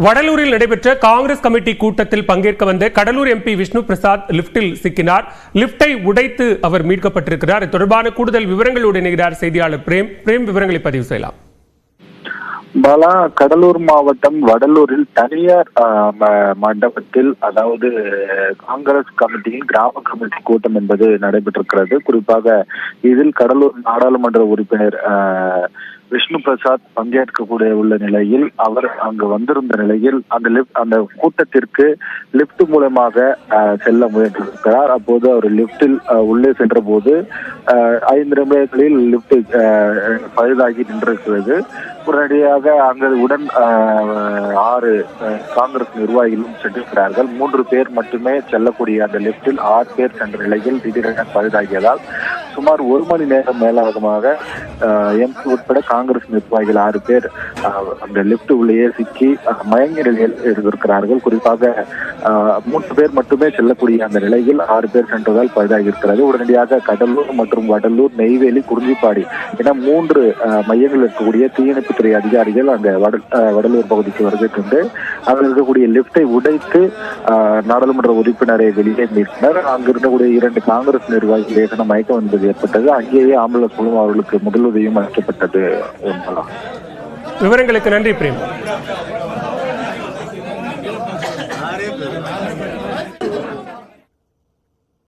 வடலூரில் நடைபெற்ற காங்கிரஸ் கமிட்டி கூட்டத்தில் பங்கேற்க வந்த கடலூர் எம்பி விஷ்ணு பிரசாத் லிப்டில் சிக்கினார். லிப்டை உடைத்து அவர் மீட்கப்பட்டிருக்கிறார். இது தொடர்பான கூடுதல் விவரங்களோடு இணைகிறார் செய்தியாளர் பிரேம். விவரங்களை பதிவு செய்யலாம். பாலா, கடலூர் மாவட்டம் வடலூரில் தனியார் மண்டபத்தில், அதாவது காங்கிரஸ் கமிட்டியின் கிராம கமிட்டி கூட்டம் என்பது நடைபெற்றிருக்கிறது. குறிப்பாக இதில் கடலூர் நாடாளுமன்ற உறுப்பினர் விஷ்ணு பிரசாத் பங்கேற்கக்கூடிய உள்ள நிலையில் அவர் அங்கு வந்திருந்த நிலையில் அந்த கூட்டத்திற்கு லிப்ட் மூலமாக செல்ல முயன்றிருக்கிறார். அப்போது அவர் லிப்டில் உள்ளே சென்ற போது 5 நிமிடங்களில் லிப்ட் பழுதாகி நின்றிருக்கிறது. உடனடியாக அங்கு 6 காங்கிரஸ் நிர்வாகிகளும் சென்றிருக்கிறார்கள். 3 பேர் மட்டுமே செல்லக்கூடிய அந்த லிப்டில் 6 பேர் சென்ற நிலையில் திடீரென பழுதாகியதால் சுமார் 1 மணி நேரம் மேலாகமாக எம்பி உட்பட காங்கிரஸ் நிர்வாகிகள் 6 பேர் அந்த லிப்ட் உள்ளேயே சிக்கி மயங்கிய நிலையில் இருக்கிறார்கள். குறிப்பாக 3 பேர் மட்டுமே செல்லக்கூடிய அந்த நிலையில் 6 பேர் சென்றதால் பழுதாகி இருக்கிறது. உடனடியாக கடலூர் மற்றும் வடலூர், நெய்வேலி, குறிஞ்சிப்பாடி என 3 மையங்கள் இருக்கக்கூடிய தீயணைப்புத்துறை அதிகாரிகள் அந்த வடலூர் பகுதிக்கு வருகை கொண்டு அங்கு இருக்கக்கூடிய லிப்டை உடைத்து நாடாளுமன்ற உறுப்பினரை வெளியே மீட்டனர். அங்கிருந்தக்கூடிய 2 காங்கிரஸ் நிர்வாகிகள் ஏற்கனவே மயக்கம் என்பது ஏற்பட்டது. அங்கேயே ஆம்புலன்ஸ் மூலம் அவர்களுக்கு முதலுதவியும் அளிக்கப்பட்டது. விவரங்களுக்கு நன்றி பிரேம்.